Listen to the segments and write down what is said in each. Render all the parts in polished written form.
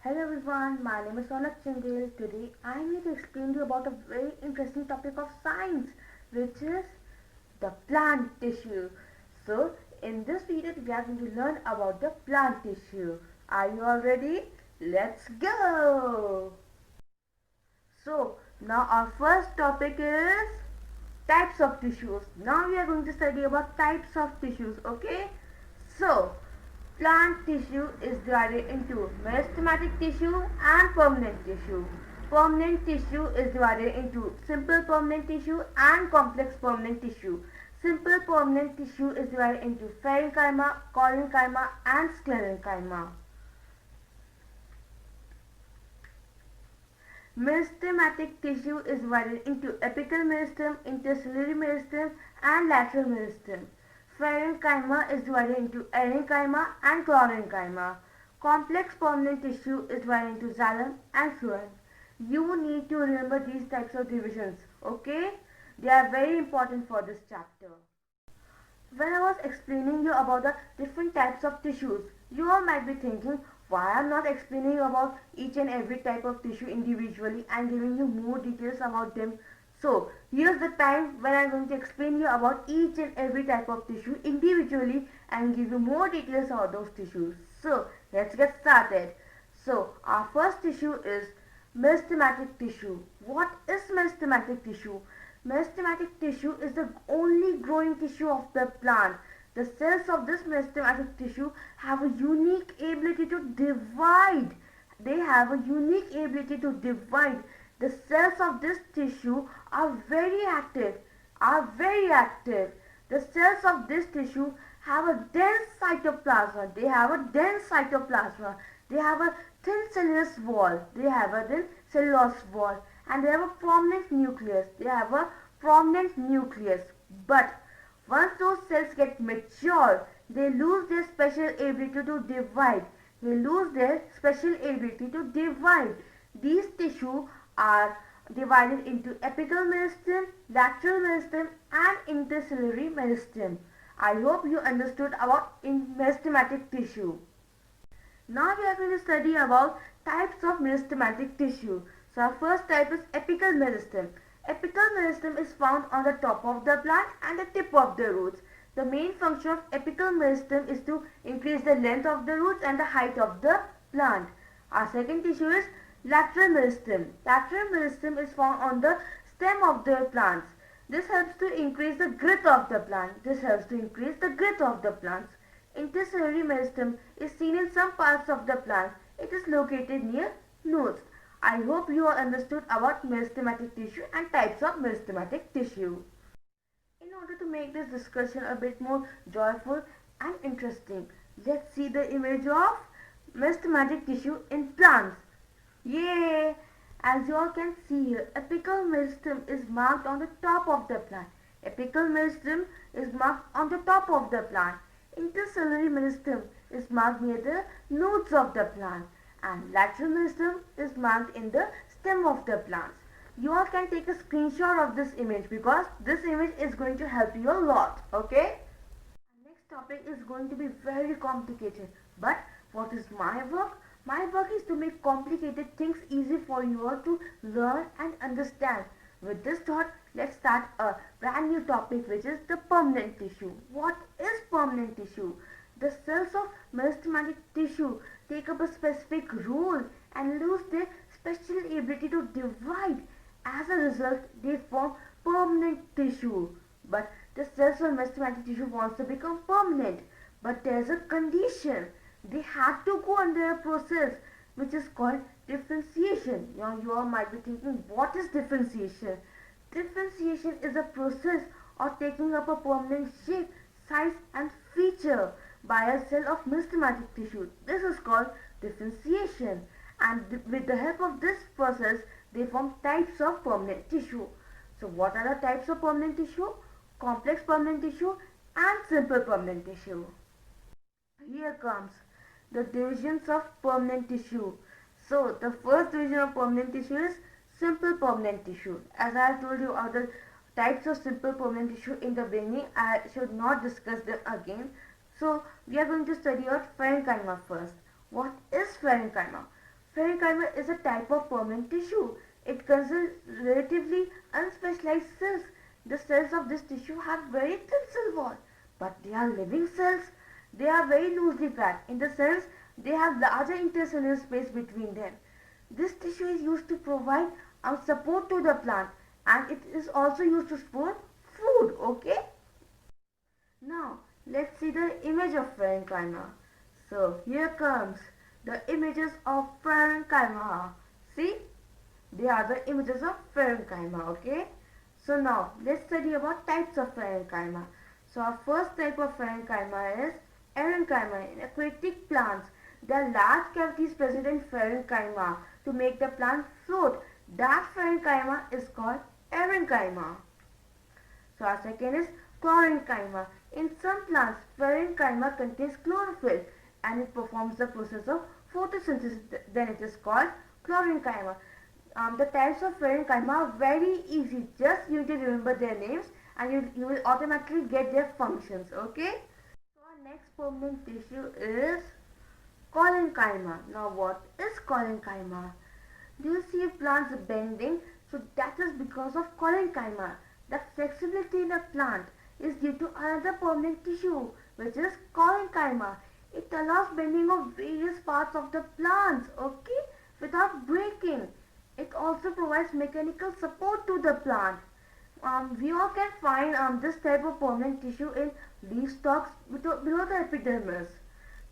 Hello everyone, my name is Sonak Chandel. Today I am here to explain to you about a very interesting topic of science, which is the plant tissue. So, in this video, we are going to learn about the plant tissue. Are you all ready? Let's go! So, now our first topic is types of tissues. Now we are going to study about types of tissues, okay? So, plant tissue is divided into meristematic tissue and permanent tissue. Permanent tissue is divided into simple permanent tissue and complex permanent tissue. Simple permanent tissue is divided into parenchyma, collenchyma and sclerenchyma. Meristematic tissue is divided into apical meristem, interciliary meristem and lateral meristem. Parenchyma is divided into erenchyma and chlorenchyma. Complex permanent tissue is divided into xylem and phloem. You need to remember these types of divisions, okay? They are very important for this chapter. When I was explaining you about the different types of tissues, you all might be thinking why I'm not explaining you about each and every type of tissue individually and giving you more details about them. So here's the time when I'm going to explain you about each and every type of tissue individually and give you more details about those tissues. So let's get started. So our first tissue is meristematic tissue. What is meristematic tissue? Meristematic tissue is the only growing tissue of the plant. The cells of this meristematic tissue have a unique ability to divide. They have a unique ability to divide. The cells of this tissue are very active. The cells of this tissue have a dense cytoplasma. They have a dense cytoplasma. They have a thin cellulose wall. And they have a prominent nucleus. But once those cells get mature, they lose their special ability to divide. These tissues are divided into apical meristem, lateral meristem and interciliary meristem. I hope you understood about meristematic tissue. Now we are going to study about types of meristematic tissue. So our first type is apical meristem. Apical meristem is found on the top of the plant and the tip of the roots. The main function of apical meristem is to increase the length of the roots and the height of the plant. Our second tissue is lateral meristem. Lateral meristem is found on the stem of the plants. This helps to increase the girth of the plant. Interciliary meristem is seen in some parts of the plant. It is located near nodes. I hope you all understood about meristematic tissue and types of meristematic tissue. In order to make this discussion a bit more joyful and interesting, let's see the image of meristematic tissue in plants. Yay! As you all can see here, apical meristem is marked on the top of the plant. Interciliary meristem is marked near the nodes of the plant. And lateral meristem is marked in the stem of the plants. You all can take a screenshot of this image because this image is going to help you a lot, okay? Our next topic is going to be very complicated. But what is my work? My work is to make complicated things easy for you all to learn and understand. With this thought, let's start a brand new topic, which is the permanent tissue. What is permanent tissue? The cells of meristematic tissue take up a specific role and lose their special ability to divide. As a result, they form permanent tissue. But the cells of meristematic tissue wants to become permanent. But there is a condition. They have to go under a process which is called differentiation. Now you all might be thinking, what is differentiation? Differentiation is a process of taking up a permanent shape, size and feature by a cell of meristematic tissue. This is called differentiation, and with the help of this process they form types of permanent tissue. So what are the types of permanent tissue? Complex permanent tissue and simple permanent tissue. Here comes the divisions of permanent tissue. So the first division of permanent tissue is simple permanent tissue. As I have told you other types of simple permanent tissue in the beginning, I should not discuss them again. So we are going to study out parenchyma first. What is parenchyma? Parenchyma is a type of permanent tissue. It consists relatively unspecialized cells. The cells of this tissue have very thin cell wall, but they are living cells. They are very loosely packed in the sense they have larger intercellular space between them. This tissue is used to provide support to the plant, and it is also used to store food. Okay. Now let's see the image of parenchyma. So here comes the images of parenchyma. See, they are the images of parenchyma. Okay. So now let's study about types of parenchyma. So our first type of parenchyma is erenchyma. In aquatic plants, there are large cavities present in parenchyma to make the plant float. That parenchyma is called erenchyma. So our second is chlorenchyma. In some plants, parenchyma contains chlorophyll and it performs the process of photosynthesis. Then it is called chlorenchyma. The types of parenchyma are very easy. Just you need to remember their names and you will automatically get their functions. Okay. So our next permanent tissue is collenchyma. Now what is collenchyma? Do you see plants bending? So that is because of collenchyma. The flexibility in a plant is due to another permanent tissue which is collenchyma. It allows bending of various parts of the plants, okay, without breaking. It also provides mechanical support to the plant. We all can find this type of permanent tissue in leaf stalks below the epidermis.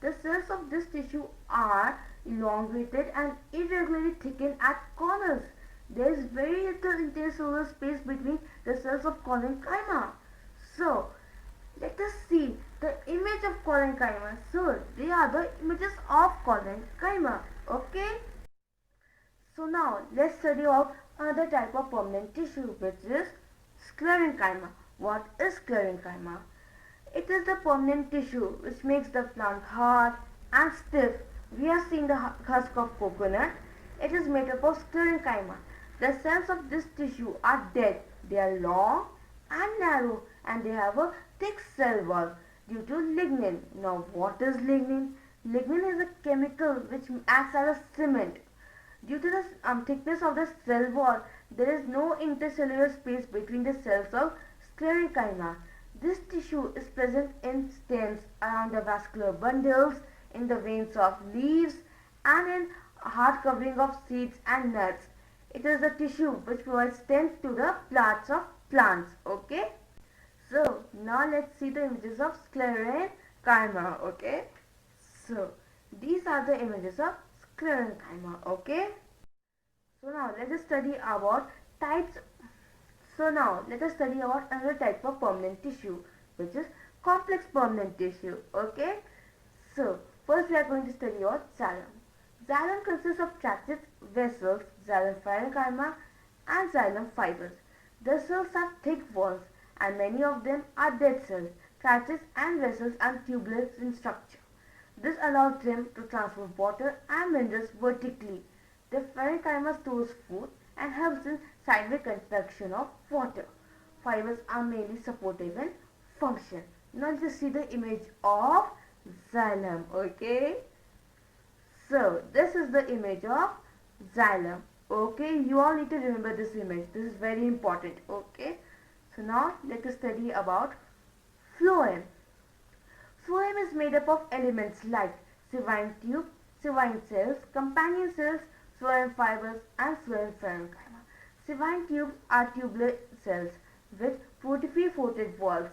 The cells of this tissue are elongated and irregularly thickened at corners. There is very little intercellular space between the cells of collenchyma. So, let us see the image of collenchyma. So, they are the images of collenchyma. Okay? So now, let's study about another type of permanent tissue which is sclerenchyma. What is sclerenchyma? It is the permanent tissue which makes the plant hard and stiff. We have seen the husk of coconut. It is made up of sclerenchyma. The cells of this tissue are dead. They are long and narrow and they have a thick cell wall due to lignin. Now what is lignin? Lignin is a chemical which acts as a cement. Due to the thickness of the cell wall, there is no intercellular space between the cells of sclerenchyma. This tissue is present in stems, around the vascular bundles, in the veins of leaves, and in hard covering of seeds and nuts. It is the tissue which provides strength to the parts of plants. Okay. So now let's see the images of sclerenchyma. Okay. So these are the images of sclerenchyma. Okay. So now let us study about types. So now let us study about another type of permanent tissue, which is complex permanent tissue. Okay. So first we are going to study about xylem. Xylem consists of tracheids, vessels, xylem parenchyma, and xylem fibers. The cells have thick walls, and many of them are dead cells. Tracheids and vessels are tubular in structure. This allows them to transport water and minerals vertically. The parenchyma stores food and helps in sideways conduction of water. Fibers are mainly supportive in function. Now let's see the image of xylem. Okay. So this is the image of xylem. Okay. You all need to remember this image. This is very important. Okay. So now let us study about phloem. Phloem is made up of elements like Sivine tube, Sivine cells, companion cells, phloem fibers, and phloem parenchyma. Sivine tubes are tubular cells with 43-folded walls.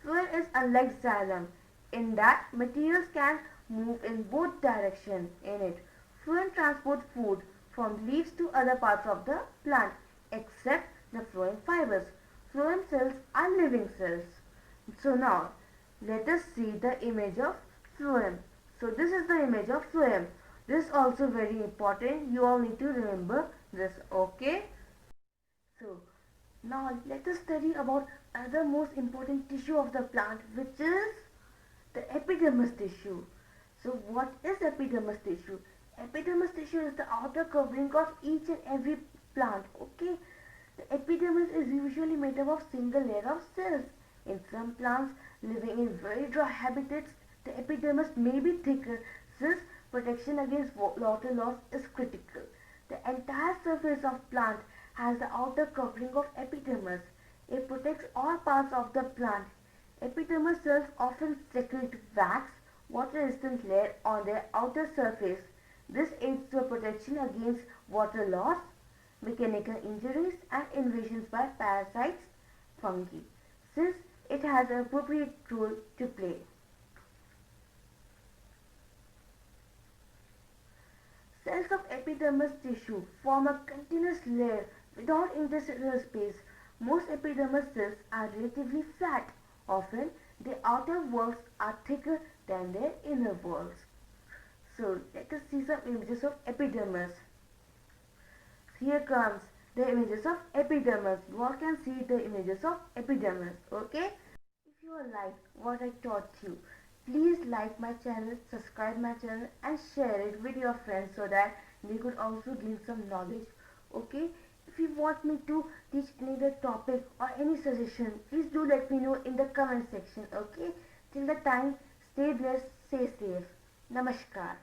Phloem is unlike xylem in that materials can move in both directions in it. Phloem transport food from leaves to other parts of the plant except the phloem fibers. Phloem cells are living cells. So now let us see the image of phloem. So this is the image of phloem. This is also very important. You all need to remember this. Okay. So now let us study about another most important tissue of the plant, which is the epidermis tissue. So what is epidermis tissue? Epidermis tissue is the outer covering of each and every plant. Okay. The epidermis is usually made up of single layer of cells. In some plants living in very dry habitats, the epidermis may be thicker since protection against water loss is critical. The entire surface of plant has the outer covering of epidermis. It protects all parts of the plant. Epidermal cells often secrete wax, water-resistant layer on their outer surface. This aids the protection against water loss, mechanical injuries, and invasions by parasites, fungi, since it has an appropriate role to play. Cells of epidermis tissue form a continuous layer without interstitial space. Most epidermal cells are relatively flat. Often, their outer walls are thicker than their inner walls. So, let us see some images of epidermis. Here comes the images of epidermis. You all can see the images of epidermis. Okay? If you like what I taught you, please like my channel, subscribe my channel and share it with your friends so that they could also gain some knowledge. Okay? If you want me to teach any other topic or any suggestion, please do let me know in the comment section. Okay? Till the time, stay blessed, stay safe. Namaskar.